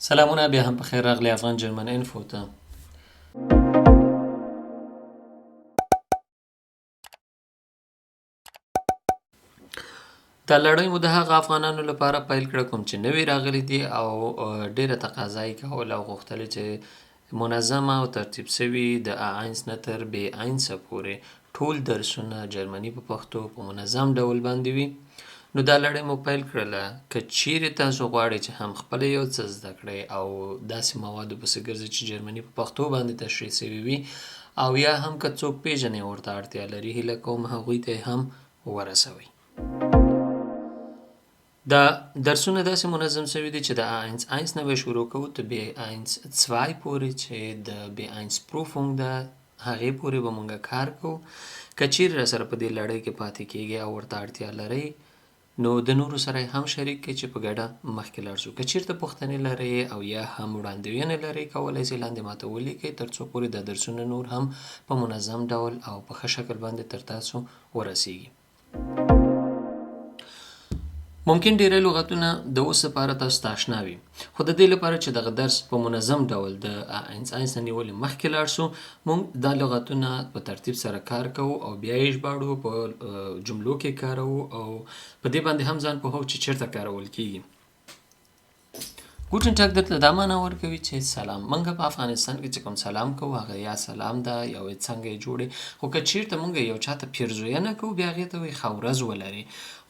سلامونه بیا هم په خیر راغلی افغان جرمن انفو ته. دا لړۍ مو د هغه افغانانو لپاره پیل کړه کوم چې نوي راغلي دي او ډیره تقاضا یې کوله او غوښتل چې منظمه او ترتیب سوي د A1 نه تر B1 پورې ټول درسونه جرمني په پښتو په منظم ډول باندې وي. نو دا لړۍ مو پیل کړله. که چیرې تاسو غواړئ چې هم خپل یو څه زده کړئ او داسې موادو پسې ګرځئ چې جرمني په پښتو باندې تشریح سوي وي او یا هم که څوک پیژنئ ورته اړتیا لري، هیله کوم هغوی ته هم ورسوئ. دا درسونه داسې منظم سوي دي چې د A1 نه به شروع کوو تر B1 پورې چې د B1 Prüfung ده هغې پورې به مونږ کار کوو. که چیرې راسره په دې لړۍ کې پاتې کیږئ او ورته اړتیا لرئ نو د نورو سره هم شریک کړئ چې په ګډه مخکې لاړ شو. که چیرته پوښتنې لرئ او یا هم وړاندوینې لرئ کولی سئ لاندې ماته ولیکئ تر څو پورې دا درسونه نور هم په منظم ډول او په ښه شکل باندې تر تاسو ورسیږي. ممکن ډیری لغتونه د اوس لپاره تاسو ته اشنا وي، خو د دې لپاره چې دغه درس په منظم ډول د A1 نه نیولې مخکې لاړ شو، موږ دا لغتونه په ترتیب سره کار کوو او بیا یې ژباړو، په جملو کې کاروو او په دې باندې هم ځان پوهوو چې چیرته کارول کیږي. ګوټن ټاګ درته دا معنا ورکوي چې سلام. موږ په افغانستان کې چې کوم سلام کوو هغه یا سلام ده یا څنګه یې جوړې، خو که چیرته موږ یو چاته پیرزوینه کوو بیا هغې ته وایي ښه ورځ ولرې.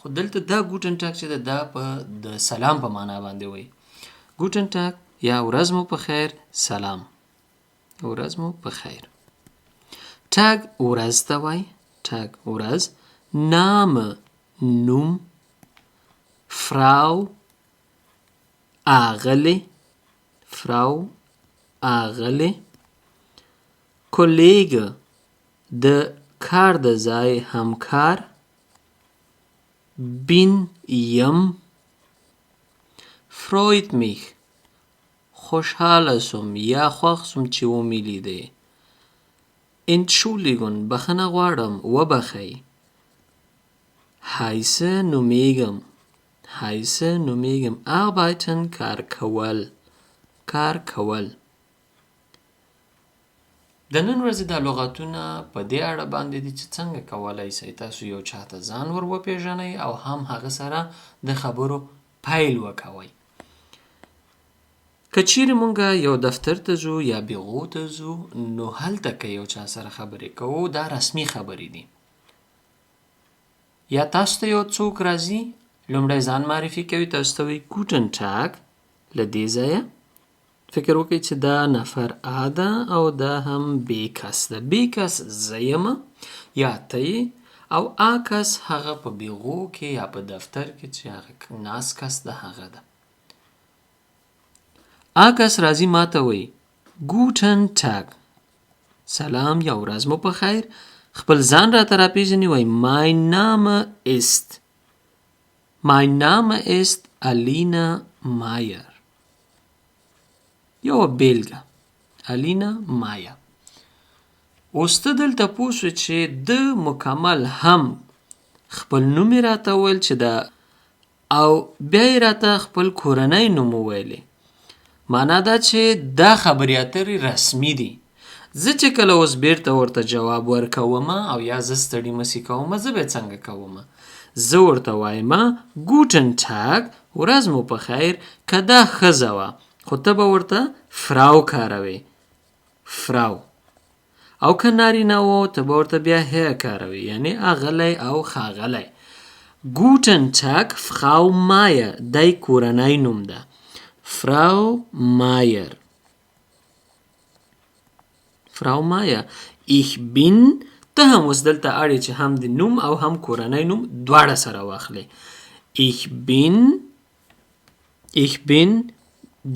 خو دلته دا ګوټن ټاګ چې ده دا په د سلام په معنا باندې وایي. ګوټن ټاګ یا ورځ مو په خیر، سلام، ورځ مو په خیر. ټاګ ورځ ته وایي، ټاګ ورځ. نامه نوم، فراو آغلې، فراو آغلې. کولیګه د کار د ځای همکار. bin یم. freut mich خوشحاله سوم یا خوښ سوم چې ومې لیدې. entschuldigung بخښنه غواړم، وبخئ. heiße نومیږم، heiße نومیږم. arbeiten کار کول، کار کول. د نن ورځې دا لغتونه په دې اړه باندې دي چې څنګه کولی سئ تاسو یو چاته ځان ور وپېژنئ او هم هغه سره د خبرو پیل وکوئ. که چیرې مونږ یو دفتر ته ځو یا بیغو ته ځو نو هلته که یو چا سره خبرې کوو دا رسمي خبرې دي. یا تاسو ته یو څوک راځي لومړی ځان معرفي کوي، تاسو ته وایي ګوټن ټاګ. له دې ځایه فکر وکړئ چې دا نفر A ده او دا هم B کس ده. B کس زه یمه یا ته یې او A کس هغه په بیغو کې یا په دفتر کې چې هغه ناست کس ده هغه ده. A کس راځي ما ته وایي ګوټن ټاګ، سلام یا ورځ مو په خیر. خپل ځان راته راپېژني وایي mein Name ist، mein Name ist Alina Meyer. یو بیلګه الینا مایا. اوس ته دلته پوه شو چې د مکمل هم خپل نوم یې راته وویل چې دا او بیا یې راته خپل کورنی نوم وویلې. معنا دا چې دا خبرې اترې رسمي دي. زه چې کله اوس بیرته ورته جواب ورکومه او یا زه ستړي مسې کومه زه به څنګه کومه؟ زه ورته وایمه ګوټن ټاګ، ورځ مو په خیر. که دا ښځه وه خو ته به ورته فراو کاروې، فراو. او که نارینه و ته به ورته بیا هی کاروې، یعنی اغلی او ښاغلی. ګوټن ټاګ فراو مایر، دی کورنی نوم ده. فراو مایر، فراو مایر. ich bin، ته هم اوس دلته اړ چې هم د نوم او هم کورنی نوم دواړه سره واخلې. ich bin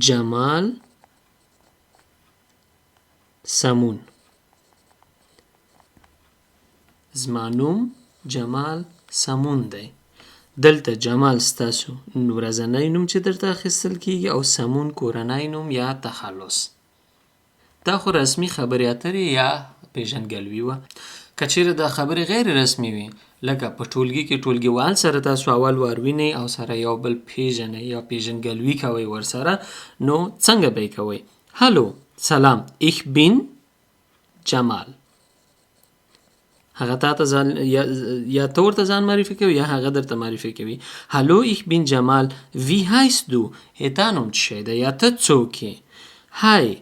جمال سمون، زما نوم جمال سمون دی. دلته جمال ستاسو ورځنی نوم چې درته اخیستل کیږي او سمون کورنی نوم یا تخلص. دا خو رسمي خبرې اترې یا پیژندګلوي وه. که چیرې دا خبرې غیر رسمي وي لکه په ټولګي کې ټولګیوال سره تاسو اول وار وینئ او سره یو بل پیژنئ یا پیژنګلوي کوئ ورسره نو څنګه به یې کوئ هلو سلام ich bin جمال هغه تاته ځان یا ته ورته ځان معرفي کوي یا هغه درته معرفي کوي هلو ich bin جمال wie heißt du تا نوم څه شی ده یا ته څوک یې های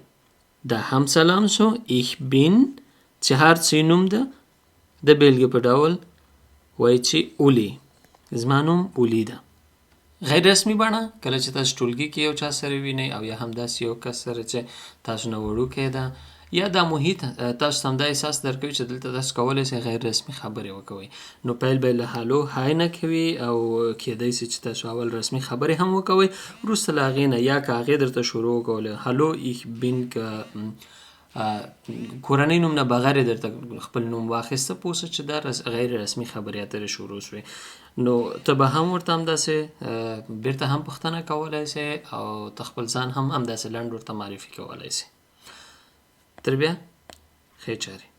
دا هم سلام شو ich bin چې هر څه نوم ده د بیلګې په ډول وایي چې اولی زما نوم اولی ده غیر رسمي بڼه کله چې تاسو ټولګي کې یو چا سره وینئ او یا هم داسې یو کس سره چې تاسو نه وړوکی ده یا دا محیط تاسو ته هم دا احساس درکوي چې دلته تاسو کولی شئ غیر رسمي خبرې وکوئ نو پیل به یې له هالو های نه کوي او کیدای شي چې تاسو اول رسمي خبرې هم وکوئ وروسته له هغې نه یا که هغې درته شروع وکوله هالو ich bin که کورنۍ نوم نه بغیر درته خپل نوم واخیسته پوه شه چې دا غیر رسمي خبرې اترې شروع شوې نو ته به هم ورته همداسې بیرته هم پوښتنه کولی شې او ته خپل ځان هم همداسې لنډ ورته معرفي کولی شې تر بیا ښې چارې